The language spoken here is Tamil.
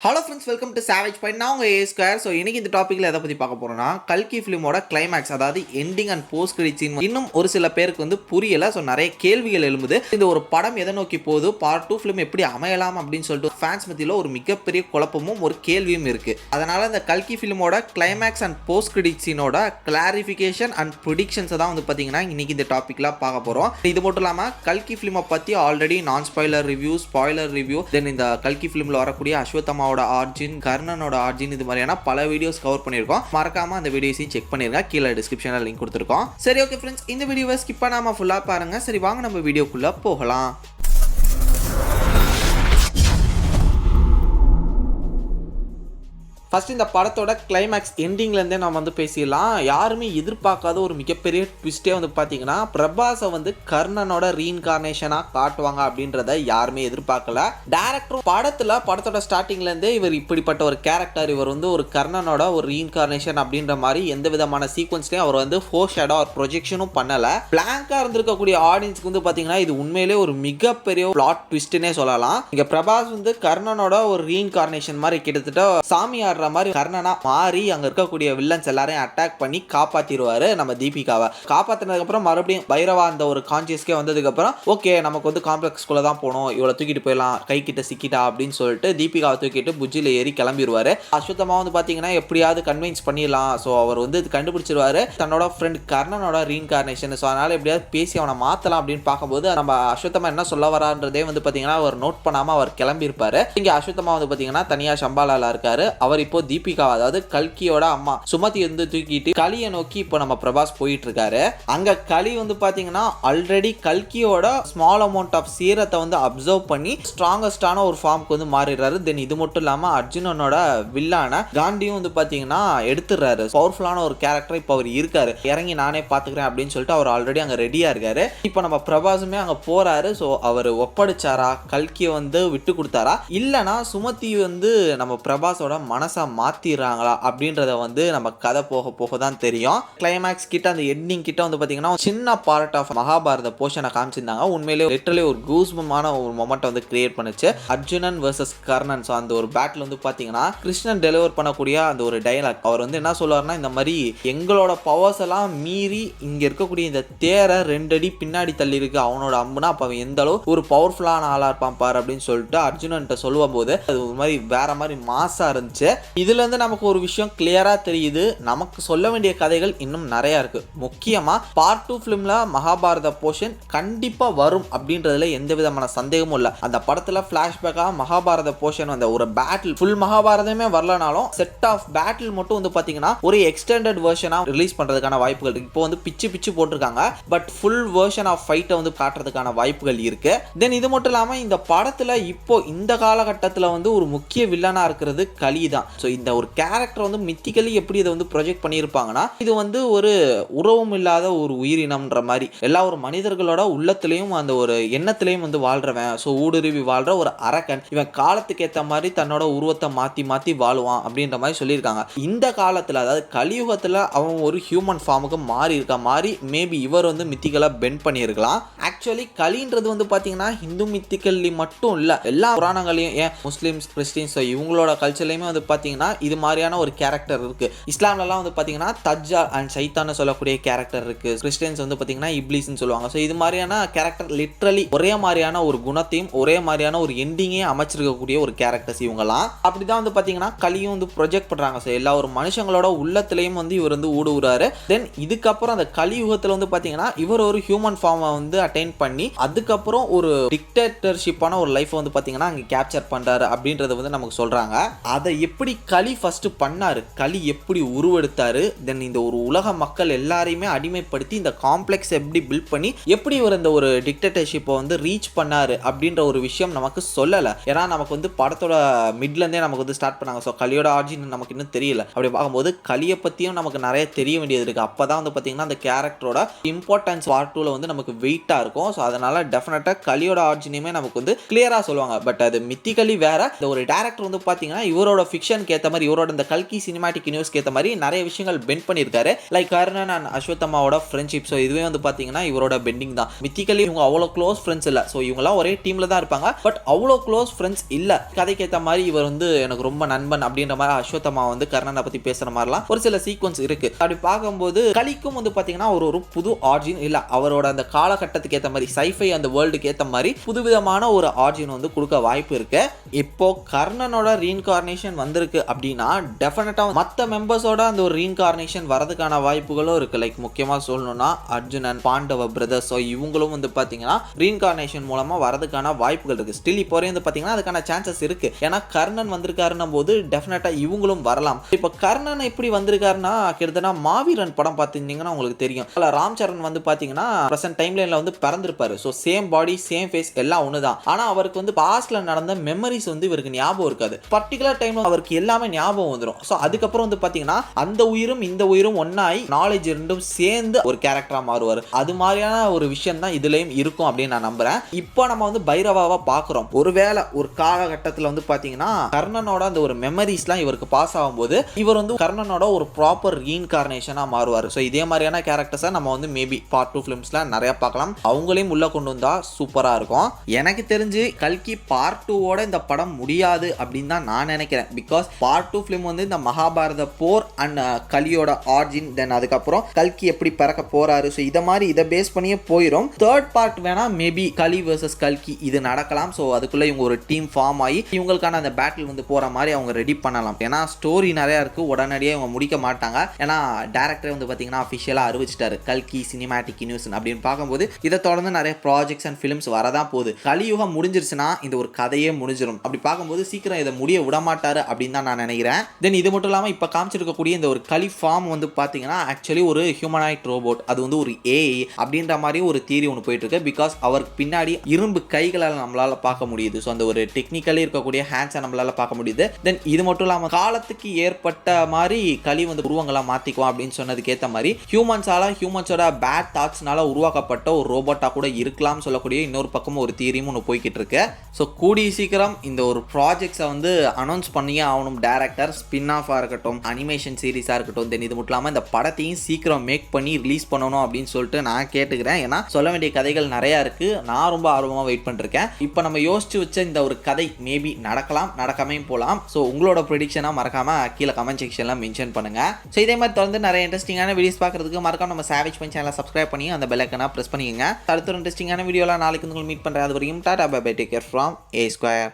Hello friends, welcome to savage point. நான் உங்கள் ஏ ஸ்கொயர். ஸோ இன்னைக்கு இந்த டாப்பிக்கில் எதை பற்றி பார்க்க போகிறோம்னா, கல்கி ஃபிலிமோட கிளைமேக்ஸ், அதாவது ending and post credit scene இன்னும் ஒரு சில பேருக்கு வந்து புரியலை. ஸோ நிறைய கேள்விகள் எழும்புது. இந்த ஒரு படம் எதை நோக்கி போகுது, பார்ட் 2 ஃபிலிம் எப்படி அமையலாம் அப்படின்னு சொல்லிட்டு ஃபேன்ஸ் மத்தியில் ஒரு மிகப்பெரிய குழப்பமும் ஒரு கேள்வியும் இருக்குது. அதனால் இந்த கல்கி ஃபிலிமோட கிளைமேக்ஸ் அண்ட் போஸ்ட் கிரெடிட் சீனோட கிளாரிஃபிகேஷன் அண்ட் ப்ரிடிக்ஷன்ஸை தான் வந்து பார்த்தீங்கன்னா இன்னைக்கு இந்த டாப்பிக்கில் பார்க்க போகிறோம். இது மட்டும் இல்லாமல் கல்கி ஃபிலிமை பற்றி ஆல்ரெடி நான் ஸ்பாய்லர் ரிவ்யூ, ஸ்பாய்லர் ரிவ்யூ, தென் இந்த கல்கி ஃபிலிமில் வரக்கூடிய அஸ்வத்தமா ஆர்ஜின், கர்ணனோட ஆர்ஜின், இது மாதிரியான பல வீடியோஸ் கவர் பண்ணியிருக்கோம். மறக்காம அந்த வீடியோஸையும் செக் பண்ணிருங்க. கீழே டிஸ்கிரிப்ஷனில் லிங்க் கொடுத்துருக்கோம். சரி, ஓகே ஃப்ரெண்ட்ஸ், இந்த வீடியோவை ஸ்கிப் பண்ணாம ஃபுல்லா பாருங்க. சரி, வாங்க நம்ம வீடியோக்குள்ள போகலாம். ஃபர்ஸ்ட் இந்த படத்தோட கிளைமேக்ஸ் எண்டிங்லேருந்தே நம்ம வந்து பேசிடலாம். யாருமே எதிர்பார்க்காத ஒரு மிகப்பெரிய ட்விஸ்டே வந்து பார்த்தீங்கன்னா, பிரபாஸை வந்து கர்ணனோட ரீஇன்கார்னேஷனாக காட்டுவாங்க அப்படின்றத யாருமே எதிர்பார்க்கல. டேரக்டரும் படத்தோட ஸ்டார்டிங்லேருந்தே இவர் இப்படிப்பட்ட ஒரு கேரக்டர், இவர் வந்து ஒரு கர்ணனோட ஒரு ரீஇன்கார்னேஷன் அப்படின்ற மாதிரி எந்த விதமான சீக்வன்ஸ்லையும் அவர் வந்து ஃபோர் ஷேடோ ஒரு ப்ரொஜெக்ஷனும் பண்ணலை. பிளாங்காக இருந்திருக்கக்கூடிய ஆடியன்ஸ்க்கு வந்து பார்த்தீங்கன்னா இது உண்மையிலே ஒரு மிகப்பெரிய பிளாட் ட்விஸ்ட்னே சொல்லலாம். இங்கே பிரபாஸ் வந்து கர்ணனோட ஒரு ரீஇன்கார்னேஷன் மாதிரி கிட்டத்தட்ட சாமியார் மாதிரி கர்ணனா மாறி அங்க இருக்கக்கூடிய வில்லன்ஸ் எல்லாரையும் அட்டாக் பண்ணி காப்பாத்திடுவாரு நம்ம தீபிகாவை. காப்பாத்தினதுக்கு அப்புறம் மறுபடியும் பைரவா அந்த ஒரு கான்சியஸ்க்கே வந்ததுக்கு அப்புறம் ஓகே நமக்கு வந்து காம்ப்ளெக்ஸ்குள்ள தான் போகணும், இவளை தூக்கிட்டு போயிடலாம், கை கிட்ட சிக்கிட்டா அப்படின்னு சொல்லிட்டு தீபிகாவை தூக்கிட்டு புஜ்ஜில ஏறி கிளம்பிடுவாரு. அஸ்வத்தமா வந்து பாத்தீங்கன்னா எப்படியாவது கன்வின்ஸ் பண்ணிடலாம், ஸோ அவர் வந்து கண்டுபிடிச்சிருவாரு தன்னோட ஃப்ரெண்ட் கர்ணனோட ரீஇன்கார்னேஷன். ஸோ அதனால எப்படியாவது பேசி அவனை மாத்தலாம் அப்படின்னு பார்க்கும்போது நம்ம அஸ்வத்தமா என்ன சொல்ல வரான்றதே வந்து பாத்தீங்கன்னா அவர் நோட் பண்ணாம அவர் கிளம்பி இருப்பாரு. இங்க அஸ்வத்தமா வந்து பாத்தீங்கன்னா தனியா சம்பாலால இருக்காரு. அவர் இப்போ தீபிகா, அதாவது கல்கியோட அம்மா சுமதி வந்து தூக்கிட்டு கலியை நோக்கி இப்போ நம்ம பிரபாஸ் போயிட்டு இருக்காரு. அங்க கலி வந்து பாத்தீங்கன்னா ஆல்ரெடி கல்கியோட ஸ்மால் அமௌண்ட் ஆஃப் சீரத்தை வந்து அப்சர்வ் பண்ணி ஸ்ட்ராங்கஸ்டான ஒரு ஃபார்முக்கு வந்து மாறிடுறாரு. தென் இது மட்டும் இல்லாம அர்ஜுனனோட வில்லான காண்டியும் வந்து பாத்தீங்கன்னா எடுத்துடுறாரு. பவர்ஃபுல்லான ஒரு கேரக்டர் இப்போ அவர் இருக்காரு. இறங்கி நானே பாத்துக்கிறேன் அப்படின்னு சொல்லிட்டு அவர் ஆல்ரெடி அங்க ரெடியா இருக்காரு. இப்போ நம்ம பிரபாஸுமே அங்க போறாரு. ஸோ அவர் ஒப்படைச்சாரா, கல்கியை வந்து விட்டு கொடுத்தாரா, இல்லைனா சுமதி வந்து நம்ம பிரபாஸோட மனசை மாத்திடுறாங்களா அப்படின்றத வந்து நம்ம கதை போக போக தான் தெரியும். கிளைமேக்ஸ் கிட்ட அந்த எண்டிங் கிட்ட வந்து பாத்தீங்கன்னா சின்ன பார்ட் ஆஃப் மகாபாரத போர்ஷனை காமிச்சிருந்தாங்க. உண்மையிலேயே லிட்டரலி ஒரு கூஸ்பமான ஒரு மொமெண்ட் வந்து கிரியேட் பண்ணுச்சு. அர்ஜுனன் வர்சஸ் கர்ணன். ஸோ அந்த ஒரு பேட்டில் வந்து பாத்தீங்கன்னா கிருஷ்ணன் டெலிவர் பண்ணக்கூடிய அந்த ஒரு டைலாக், அவர் வந்து என்ன சொல்லுவார்னா, இந்த மாதிரி எங்களோட பவர்ஸ் எல்லாம் மீறி இங்க இருக்கக்கூடிய இந்த தேரை 2 அடி பின்னாடி தள்ளி இருக்கு அவனோட அம்புனா, அப்ப அவன் எந்த அளவு ஒரு பவர்ஃபுல்லான ஆளா இருப்பான் பாரு அப்படின்னு சொல்லிட்டு அர்ஜுனன்ட்ட சொல்லும் போது அது ஒரு மாதிரி வேற மாதிரி மாசா இருந்துச்சு. இதுல இருந்து நமக்கு ஒரு விஷயம் கிளியரா தெரியுது, நமக்கு சொல்ல வேண்டிய கதைகள் இன்னும் நிறைய இருக்கு. முக்கியமா பார்ட் 2 ஃபிலிம்ல மகாபாரத போர்ஷன் கண்டிப்பா வரும் அப்படின்றதுல எந்த விதமான சந்தேகமும் இல்ல. அந்த படத்துல பிளாஷ்பேக்கா மகாபாரத போர்ஷன் வந்த ஒரு பேட்டில், ஃபுல் மகாபாரதமே வரலனாலும் செட் ஆஃப் பேட்டில் மட்டும் வந்து பாத்தீங்கன்னா ஒரு எக்ஸ்டெண்டட் வெர்ஷனா ரிலீஸ் பண்றதுக்கான வாய்ப்புகள் இருக்கு. இப்போ வந்து பிச்சு போட்டிருக்காங்க, பட் ஃபுல் வெர்ஷன் ஆஃப் ஃபைட்டை வந்து காட்டுறதுக்கான வாய்ப்புகள் இருக்கு. தென் இது மட்டும் இல்லாம இந்த படத்துல இப்போ இந்த காலகட்டத்தில் வந்து ஒரு முக்கிய வில்லனா இருக்கிறது கலி தான். ஸோ இந்த ஒரு கேரக்டர் வந்து மித்திக்கலி எப்படி இதை வந்து ப்ரொஜெக்ட் பண்ணியிருப்பாங்கன்னா, இது வந்து ஒரு உறவும் இல்லாத ஒரு உயிரினம்ன்ற மாதிரி எல்லா ஒரு மனிதர்களோட உள்ளத்திலையும் அந்த ஒரு எண்ணத்திலையும் வந்து வாழ்றவன். ஸோ ஊடுருவி வாழ்ற ஒரு அரக்கன், இவன் காலத்துக்கு ஏற்ற மாதிரி தன்னோட உருவத்தை மாற்றி வாழுவான் அப்படின்ற மாதிரி சொல்லியிருக்காங்க. இந்த காலத்தில் அதாவது கலியுகத்தில் அவன் ஒரு ஹியூமன் ஃபார்முக்கு மாறி மேபி இவர் வந்து மித்திக்கலா பெண்ட் பண்ணியிருக்கலாம். ஆக்சுவலி கலின்றது வந்து பார்த்தீங்கன்னா ஹிந்து மித்திக்கல்லி மட்டும் இல்லை, எல்லா புராணங்களையும், ஏன் முஸ்லிம்ஸ், கிறிஸ்டின்ஸ் இவங்களோட கல்ச்சர்லையுமே வந்து பார்த்தீங்கன்னா இது மாதிரியான ஒரு கேரக்டர் இருக்கு. இஸ்லாம்லலாம் வந்து பார்த்தீங்கன்னா தஜ்ஜால் அண்ட் சைத்தான்னு சொல்லக்கூடிய கேரக்டர் இருக்கு. கிறிஸ்டியன்ஸ் வந்து பார்த்தீங்கன்னா இப்லீஸ்னு சொல்லுவாங்க. ஸோ இது மாதிரியான கேரக்டர் லிட்ரலி ஒரே மாதிரியான ஒரு குணத்தையும் ஒரே மாதிரியான ஒரு எண்டிங்கையும் அமைச்சிருக்கக்கூடிய ஒரு கேரக்டர்ஸ் இவங்கலாம். அப்படிதான் வந்து பார்த்தீங்கன்னா கலியும் வந்து ப்ரொஜெக்ட் பண்றாங்க. ஸோ எல்லா ஒரு மனுஷங்களோட உள்ளத்திலையும் வந்து இவர் வந்து ஊடுறாரு. தென் இதுக்கப்புறம் அந்த கலியுகத்தில் வந்து பார்த்தீங்கன்னா இவர் ஒரு ஹியூமன் ஃபார்மை வந்து அட்டைன் பண்ணி அதுக்கப்புறம் ஒரு டிக்டேட்டர்ஷிப்பான ஒரு லைஃப் வந்து பார்த்தீங்கன்னா அங்கே கேப்சர் பண்றாரு அப்படின்றத வந்து நமக்கு சொல்றாங்க. அதை எப்படி கலி ஃபர்ஸ்ட் பண்ணாரு, கலி எப்படி உருவெடுத்தாரு, தென் இந்த ஒரு உலக மக்கள் எல்லாரையுமே அடிமைப்படுத்தி இந்த காம்ப்ளெக்ஸ் எப்படி பில்ட் பண்ணி எப்படி ஒரு இந்த ஒரு டிக்டேட்டர்ஷிப்பை வந்து ரீச் பண்ணாரு அப்படின்ற ஒரு விஷயம் நமக்கு சொல்லலை. ஏன்னா நமக்கு வந்து படத்தோட மிட்லேருந்தே நமக்கு வந்து ஸ்டார்ட் பண்ணாங்க. ஸோ கலியோட ஆர்ஜின் நமக்கு இன்னும் தெரியல. அப்படி பார்க்கும்போது கலியை பற்றியும் நமக்கு நிறைய தெரிய வேண்டியது இருக்குது. அப்போ தான் வந்து பார்த்தீங்கன்னா அந்த கேரக்டரோட இம்பார்ட்டன்ஸ் பார்ட் 2ல வந்து நமக்கு வெயிட்டாக இருக்கும். ஸோ அதனால டெஃபினட்டாக கலியோட ஆர்ஜினையுமே நமக்கு வந்து கிளியராக சொல்லுவாங்க. பட் அது மித்திக்கலி வேற. இந்த ஒரு டேரக்டர் வந்து பார்த்தீங்கன்னா இவரோட ஃபிக்ஷன் விஷனுக்கு ஏற்ற மாதிரி இவரோட இந்த கல்கி சினிமாட்டிக் யூனிவர்ஸ்க்கு ஏற்ற மாதிரி நிறைய விஷயங்கள் பெண்ட் பண்ணியிருக்காரு. லைக் கர்ணன் அண்ட் அஸ்வத்தமாவோட ஃப்ரெண்ட்ஷிப். ஸோ இதுவே வந்து பார்த்தீங்கன்னா இவரோட பெண்டிங் தான். மித்திக்கலி இவங்க அவ்வளோ க்ளோஸ் ஃப்ரெண்ட்ஸ் இல்லை. ஸோ இவங்கலாம் ஒரே டீமில் தான் இருப்பாங்க. பட் அவ்வளோ க்ளோஸ் ஃப்ரெண்ட்ஸ் இல்லை. கதைக்கு ஏற்ற மாதிரி இவர் வந்து எனக்கு ரொம்ப நண்பன் அப்படின்ற மாதிரி அஸ்வத்தமா வந்து கர்ணனை பற்றி பேசுகிற மாதிரிலாம் ஒரு சில சீக்வன்ஸ் இருக்கு. அப்படி பார்க்கும்போது கலிக்கும் வந்து பார்த்தீங்கன்னா ஒரு புது ஆர்ஜின் இல்லை, அவரோட அந்த காலகட்டத்துக்கு ஏற்ற மாதிரி சைஃபை அந்த வேர்ல்டுக்கு ஏற்ற மாதிரி புதுவிதமான ஒரு ஆர்ஜின் வந்து கொடுக்க வாய்ப்பு இருக்கு. இப்போ கர்ணனோட ரீஇன்கார்னேஷன் வந்திருக்கு அப்படின்னா டெஃபினட்டா மற்ற மெம்பர்ஸோட அந்த ஒரு ரீஇன்கார்னேஷன் வரதுக்கான வாய்ப்புகளும் இருக்கு. லைக் முக்கியமாக சொல்லணும்னா அர்ஜுனன், பாண்டவ பிரதர்ஸ், ஸோ இவங்களும் வந்து பார்த்தீங்கன்னா ரீஇன்கார்னேஷன் மூலமா வரதுக்கான வாய்ப்புகள் இருக்கு. ஸ்டில் இப்போ வந்து பார்த்தீங்கன்னா அதுக்கான சான்சஸ் இருக்கு. ஏன்னா கர்ணன் வந்திருக்காருன்னும் போது டெஃபினட்டா இவங்களும் வரலாம். இப்போ கர்ணன் எப்படி வந்திருக்காருன்னா கிட்டத்தட்ட மாவீரன் படம் பார்த்துருந்தீங்கன்னா உங்களுக்கு தெரியும். ராம் சரண் வந்து பார்த்தீங்கன்னா பிரசன்ட் டைம் லைன்ல வந்து பிறந்திருப்பாரு. So same body same face எல்லாம் ஒண்ணுதான். ஆனா அவருக்கு வந்து பாஸ்ட்ல நடந்த மெமரிஸ் வந்து இவருக்கு ஞாபகம் இருக்காது. பர்டிகுலர் டைம்ல அவருக்கு எல்லாமே ஞாபகம் வந்துடும். ஸோ அதுக்கப்புறம் வந்து பாத்தீங்கன்னா அந்த உயிரும் இந்த உயிரும் ஒன்னாய் நாலேஜ் ரெண்டும் சேர்ந்து ஒரு கேரக்டரா மாறுவார். அது மாதிரியான ஒரு விஷயம் தான் இதுலயும் இருக்கும் அப்படின்னு நான் நம்புறேன். இப்போ நம்ம வந்து பைரவாவா பாக்குறோம். ஒருவேளை ஒரு காலகட்டத்தில் வந்து பாத்தீங்கன்னா கர்ணனோட அந்த ஒரு மெமரிஸ்லாம் இவருக்கு பாஸ் ஆகும்போது இவர் வந்து கர்ணனோட ஒரு ப்ராப்பர் ரீஇன்கார்னேஷனா மாறுவார். ஸோ இதே மாதிரியான கேரக்டர்ஸை நம்ம வந்து மேபி பார்ட் 2 ஃபிலிம்ஸ்ல நிறைய பார்க்கலாம். அவங்களையும் உள்ள கொண்டு வந்தா சூப்பரா இருக்கும். எனக்கு தெரிஞ்சு கல்கி பார்ட் 2ஓட இந்த படம் முடியாது அப்படின்னு தான் நான் நினைக்கிறேன். பிகாஸ் பார்ட் 2 ஃபிலிம் வந்து இந்த மகாபாரத போர் அண்ட் கலியோட ஆர்ஜின், தென் அதுக்கப்புறம் கல்கி எப்படி பிறக்க போறாரு, ஸோ இதை மாதிரி இதை பேஸ் பண்ணியே போயிடும். தேர்ட் பார்ட் வேணா மேபி கலி வர்சஸ் கல்கி இது நடக்கலாம். ஸோ அதுக்குள்ள இவங்க ஒரு டீம் ஃபார்ம் ஆகி இவங்களுக்கான அந்த பேட்டில் வந்து போற மாதிரி அவங்க ரெடி பண்ணலாம். ஏன்னா ஸ்டோரி நிறைய இருக்கு, உடனடியே இவங்க முடிக்க மாட்டாங்க. ஏன்னா டேரக்டர் வந்து பாத்தீங்கன்னா அஃபிஷியலா அறிவிச்சிட்டாரு கல்கி சினிமாட்டிக் யூனிவர்ஸ் அப்படின்னு. பார்க்கும்போது இதை தொடர்ந்து நிறைய ப்ராஜெக்ட்ஸ் அண்ட் ஃபிலிம்ஸ் வரதான் போகுது. கலியுகம் முடிஞ்சிருச்சுன்னா இந்த ஒரு கதையே முடிஞ்சிடும். அப்படி பார்க்கும்போது சீக்கிரம் இதை முடிய விட மாட்டாரு அப்படின்னு தான் நான் நினைக்கிறேன். தென் இது மட்டும் இல்லாமல் இப்போ காமிச்சிருக்கக்கூடிய இந்த ஒரு கலி ஃபார்ம் வந்து பார்த்தீங்கன்னா ஆக்சுவலி ஒரு ஹியூமனாய்ட் ரோபோட், அது வந்து ஒரு ஏஐ அப்படின்ற மாதிரி ஒரு தியரி ஒன்று போயிட்டு இருக்கு. பிகாஸ் அவருக்கு பின்னாடி இரும்பு கைகளால் நம்மளால பார்க்க முடியுது. ஸோ அந்த ஒரு டெக்னிக்கலி இருக்கக்கூடிய ஹேண்ட்ஸை நம்மளால பார்க்க முடியுது. தென் இது மட்டும் இல்லாமல் காலத்துக்கு ஏற்பட்ட மாதிரி கலி வந்து உருவங்களா மாற்றிக்குவோம் அப்படின்னு சொன்னதுக்கு ஏற்ற மாதிரி ஹியூமன்ஸோட பேட் தாட்ஸ்னால உருவாக்கப்பட்ட ஒரு ரோபோட்டா கூட இருக்கலாம் சொல்லக்கூடிய இன்னொரு பக்கமும் ஒரு தியரியும் ஒன்று போய்கிட்டு இருக்கு. ஸோ கூடிய சீக்கிரம் இந்த ஒரு ப்ராஜெக்ட்ஸை வந்து அனௌன்ஸ் பண்ணியே ஆகணும். டேரக்டர் ஸ்பின் ஆஃபாக இருக்கட்டும், அனிமேஷன் சீரிஸாக இருக்கட்டும், தென் இது மட்டும் இல்லாமல் இந்த படத்தையும் சீக்கிரம் மேக் பண்ணி ரிலீஸ் பண்ணணும் அப்படின்னு சொல்லிட்டு நான் கேட்டுக்கிறேன். ஏன்னா சொல்ல வேண்டிய கதைகள் நிறையா இருக்குது. நான் ரொம்ப ஆர்வமாக வெயிட் பண்ணிருக்கேன். இப்போ நம்ம யோசிச்சு வச்ச இந்த ஒரு கதை மேபி நடக்கலாம், நடக்காமையும் போகலாம். ஸோ உங்களோட ப்ரெடிக்ஷனாக மறக்காமல் கீழே கமெண்ட் செக்ஷனில் மென்ஷன் பண்ணுங்கள். ஸோ இதே மாதிரி தொடர்ந்து நிறைய இன்ட்ரெஸ்டிங்கான வீடியோஸ் பார்க்குறதுக்கு மறக்காம நம்ம சேவேஜ் பண்ணி சேனலை சப்ஸ்கிரைப் பண்ணி அந்த பெல் ஐக்கனை ப்ரெஸ் பண்ணிக்கங்க. அடுத்த ஒரு இன்ட்ரெஸ்டிங்கான வீடியோலாம் நாளைக்கு உங்களுக்கு மீட் பண்ணுறேன். அது வரைக்கும் tata bye bye, take care from A Square.